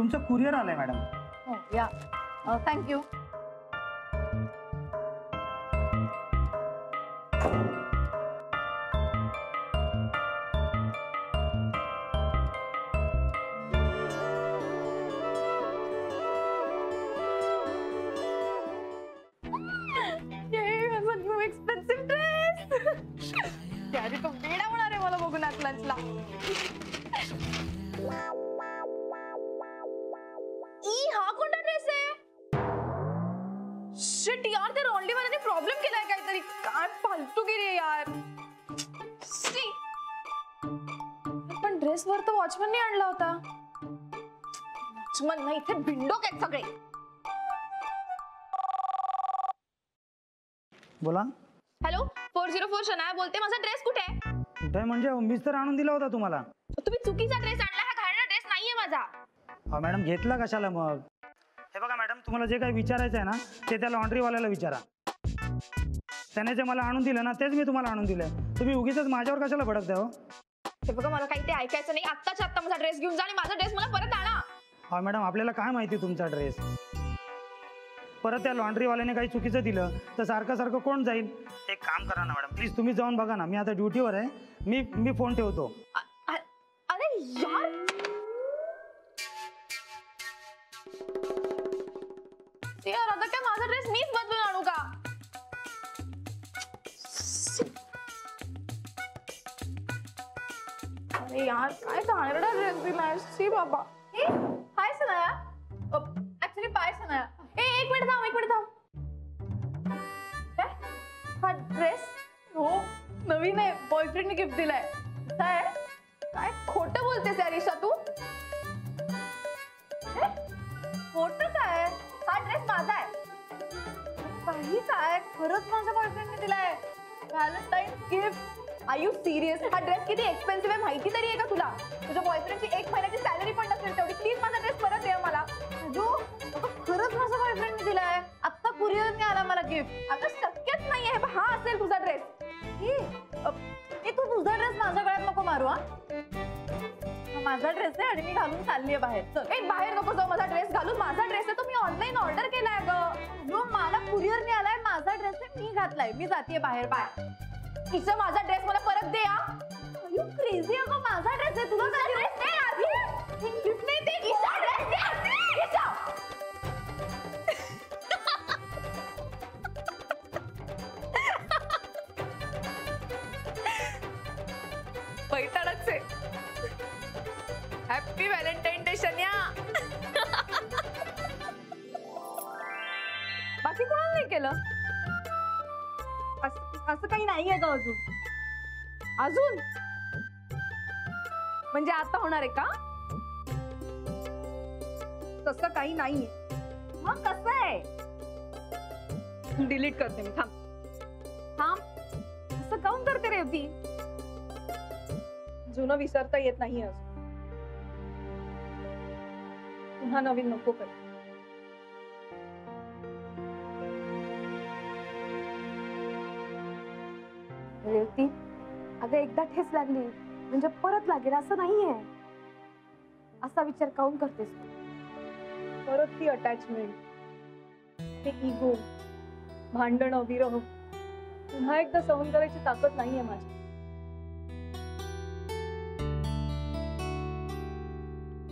तुमचं कुरिअर आलंय मॅडम. हो या, थँक्यू. Expensive dress. त्याआधी तो वेडा होणार आहे मला बघून आज लंचला. हा कोणता ड्रेस आहे? शिट यार, त्या रॉन्डी वाल्याने प्रॉब्लेम केलाय काहीतरी. काय फालतूगिरी आहे यार. पण ड्रेस वर तर वॉचमनने आणला होता. वॉचमन नाही, इथे बिंडोक आहेत सगळे. बोला. हॅलो, 404 शनाया बोलते. माझा ड्रेस कुठे आहे? कुठे म्हणजे मीच तर आणून दिला होता तुम्हाला. तुम्ही चुकीचा ड्रेस आणला. हा घालणारा ड्रेस नाहीये माझा. मॅडम घेतला कशाला मग? हे बघा मॅडम, तुम्हाला जे काही विचारायचं आहे ना ते त्या लॉन्ड्रीवाल्याला विचारा. त्याने जे मला आणून दिलं ना तेच मी तुम्हाला आणून दिलंय. तुम्ही उगीच माझ्यावर कशाला भडकताय हो? हे बघा, मला काही ते ऐकायचं नाही. आत्ताच्या आत्ता माझा ड्रेस घेऊन जा आणि माझा ड्रेस मला परत आणा. मॅडम आपल्याला काय माहिती तुमचा ड्रेस? परत त्या लॉन्ड्रीवाल्याने काही चुकीचं दिलं तर सारखं सारखं कोण जाईल? एक काम करा ना मॅडम, प्लीज तुम्ही जाऊन बघा ना. मी आता ड्युटीवर आहे. मी फोन ठेवतो. अरे यार, आता काय माझा ड्रेस मीच बदलून आणू का? अरे यार, काय घाणेरडा ड्रेस दिलाय. शी बाबा. Hi Sanaya. Actually bye Sanaya. एक मिनिट थांब. हा ड्रेस हो नवीन आहे. बॉयफ्रेंडने गिफ्ट दिलाय. काय खोटं बोलतेस यार ईशा तू? खोटं काय? हा ड्रेस माझा आहे. काही काय, खरंच माझ्या बॉयफ्रेंडने दिलाय. Valentine gift. Are you serious? हा ड्रेस किती एक्सपेन्सिव्ह आहे माहिती तरी आहे का तुला? तुझ्या बॉयफ्रेंडची 1 महिन्याची सॅलरी पण नसेल तेवढी. प्लीज माझा ड्रेस परत दे मला. खरंच माझा बॉयफ्रेंडने दिलाय. आत्ता कुरिअरने आला मला गिफ्ट. आता शक्यच नाहीये. हा असेल तुझा ड्रेस. तू तुझा ड्रेस माझ्या गळ्यात नको मारू. माझा ड्रेस आहे आणि मी घालून चाललीये बाहेर. चल. बाहेर नको जाऊ. माझा ड्रेस घालून. माझा ड्रेस आहे तो मी ऑनलाईन ऑर्डर केलाय ग. मला कुरिअरने आलाय. माझा ड्रेस आहे, मी घातलाय. मी जातीये बाहेर. बाय. तिचं माझा ड्रेस मला परत दे. यू क्रेझी अगं, माझा ड्रेस आहे. तुला माझा ड्रेस दे आधी. गिफ्ट नाही दे. ईशा ड्रेस दे आधी. ईशा. पैठणच आहे. Happy Valentine day Shanya. बाकी कोणाला नाही केलं? असं काही नाहीये का अजून? म्हणजे आता होणार आहे का? तसं काही नाहीये. मग कसं आहे? डिलीट करते मी. थांब. असं काऊन करते रेवती? जुनं विसरता येत नाहीये अजून. पुन्हा नवीन नको कर. रेवती, अगं एकदा ठेस लागली म्हणजे परत लागेल असं नाहीये. असा विचार काऊन करतेस? परत ती अटॅचमेंट, ते इगो, भांडणं, विरह पुन्हा एकदा सहन करायची ताकद नाहीये माझी.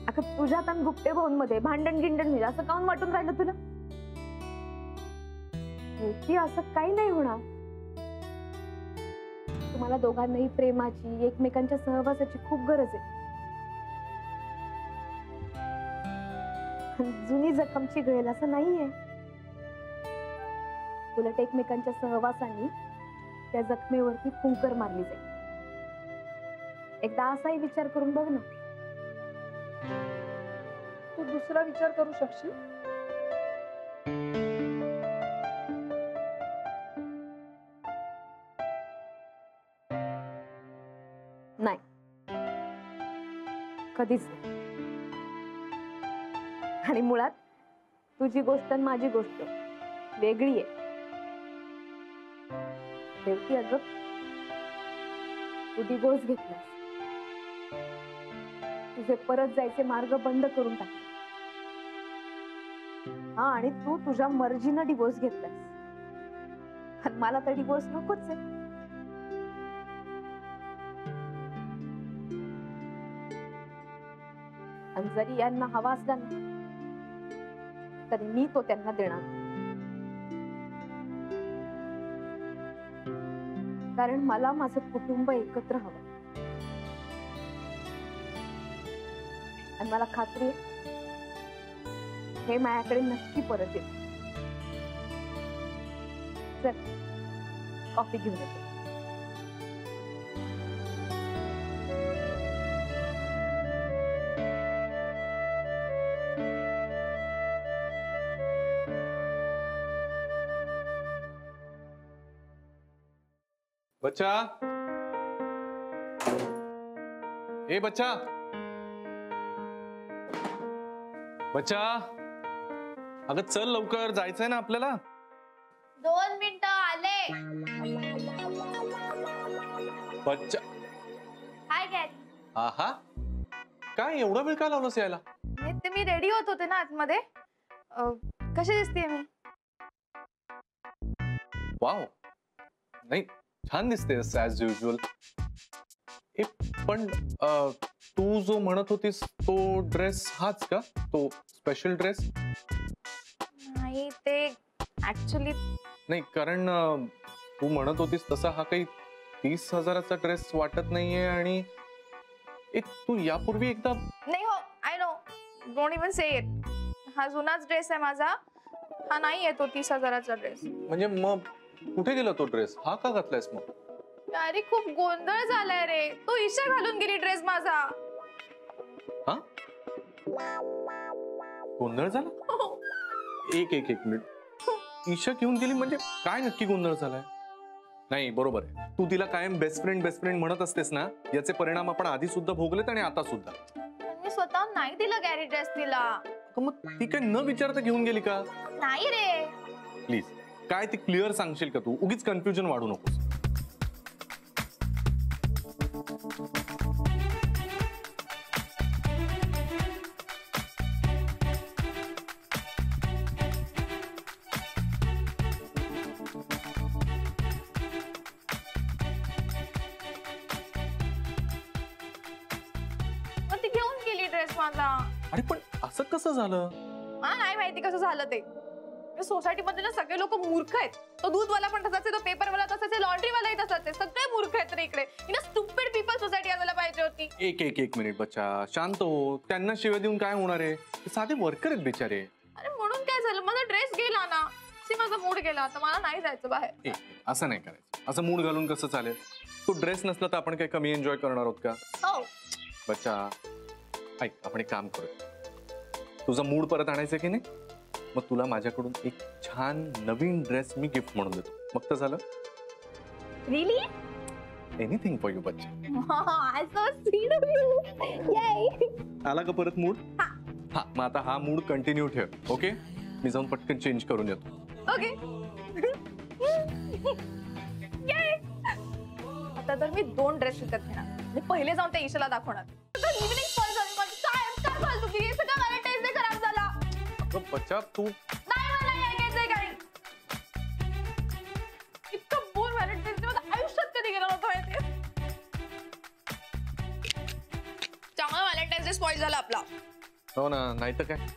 अगं तुझ्या तन गुप्ते भाऊंमध्ये भांडण गिंडण म्हणजे असं काऊन वाटून राहिलं तुला? रेवती, असं काही नाही होणार. तुम्हाला दोघांनाही प्रेमाची, एकमेकांच्या सहवासाची खूप गरज आहे. जुनी जखम चिघळेल असं नाहीये. उलट एकमेकांच्या सहवासाने त्या जखमेवरती फुंकर मारली जाईल. एकदा असाही विचार करून बघ ना. तू दुसरा विचार करू शकशील? नाही, कधीच नाही. आणि मुळात तुझी गोष्ट आणि माझी गोष्ट वेगळी आहे. शेवटी अगं तू डिवोर्स घेतलास, तुझे परत जायचे मार्ग बंद करून टाकले. हा, आणि तू तुझ्या मर्जीनं डिवोर्स घेतलास. आणि मला तर डिवोर्स नकोच आहे. आणि जरी यांना हवा असला ना तरी मी तो त्यांना देणार. कारण मला माझं कुटुंब एकत्र हवं. आणि मला खात्री आहे हे माझ्याकडे नक्की परत येईल. चल कॉफी घेऊन येते. बच्चा, ए बच्चा, बच्चा, अगं चल लवकर, जायचंय ना आपल्याला. 2 मिनिटं आले. बच्चा, हाय गॅरी. आहा, काय एवढा वेळ का लावलास यायला? ते मी रेडी होत होते ना आतमध्ये. कशी दिसतेय मी? वाव, नाही छान दिसतेस ऍज युजल. पण तू जो म्हणत होतीस तो ड्रेस हाच का? तो स्पेशल ड्रेस? नाही, ते ऍक्च्युली नाही, कारण तू म्हणत होतीस तसा हा काही 30,000चा ड्रेस वाटत नाहीये. आणि तू यापूर्वी एकदा. नाही हो, I know, don't even say it. हा जुनाच ड्रेस आहे माझा. हा नाही आहे तो 30,000चा ड्रेस. म्हणजे मग कुठे गेला तो ड्रेस? हा का घातलायस मग? अरे खूप गोंधळ झालाय रे. तो ईशा घालून गेली ड्रेस माझा. हा, गोंधळ झाला? एक मिनिट. ईशा घेऊन गेली म्हणजे काय नक्की गोंधळ झालाय? नाही, बरोबर आहे. तू तिला कायम बेस्ट फ्रेंड म्हणत असतेस ना, याचे परिणाम आपण आधी सुद्धा भोगलेत आणि आता सुद्धा. मी स्वतः नाही दिला गॅरी ड्रेस तिला. मग ती काय न विचारता घेऊन गेली का? नाही रे. प्लीज, काय ते क्लिअर सांगशील का तू? उगीच कन्फ्युजन वाढू नकोस. ती घेऊन गेली ड्रेस माझा. अरे पण असं कसं झालं? मला नाही माहिती कसं झालं ते. सोसायटी मध्ये ना सगळे लोक मूर्ख आहेत. तो दूधवाला पण तसाच आहे, तो पेपरवाला तसाच आहे, लॉन्ड्रीवालाही तसाच आहे. सगळे मूर्ख आहेत रे इकडे. स्टुपिड पीपल सोसायटी असायला पाहिजे होती. एक मिनिट बच्चा, शांत हो. त्यांना शिव्या देऊन काय होणार आहे? साधे वर्कर आहेत बिचारे. अरे म्हणून काय झालं, माझा ड्रेस गेला ना. माझा मूड गेला, आता मला नाही जायचं बाहेर. असं नाही करायचं. असं मूड घालून कसं चालेल? तो ड्रेस नसला तर आपण काही कमी एन्जॉय करणार आहोत का? हो. बच्चा ऐक, आपण एक काम करू. तुझा मूड परत आणायचा की नाही? मग तुला माझ्याकडून एक छान नवीन ड्रेस मी गिफ्ट म्हणून देतो. मग तर झालं. रिली? एनिथिंग फॉर यू बच्चा. So sweet of you. ये. आला का परत मूड? हा, मग आता हा मूड कंटिन्यू ठेव. ओके, मी जाऊन पटकन चेंज करून येतो. ओके. आता तर मी 2 ड्रेस विकत घेणार आणि पहिले जाऊन त्या ईशाला दाखवणार. खराब झाला. बच्चा तू. नाही, मला नाही घ्यायचंय काही. इतकं बोर व्हॅलेंटाईन्स डे माझ्या आयुष्यात कधी गेला नव्हता माहितीये. चांगला व्हॅलेंटाईन्स डे स्पॉइल झाला आपला. हो ना, नाही तर काय.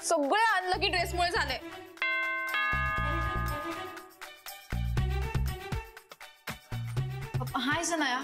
सगळे अनलकी ड्रेसमुळे झाले. हाय सनाया.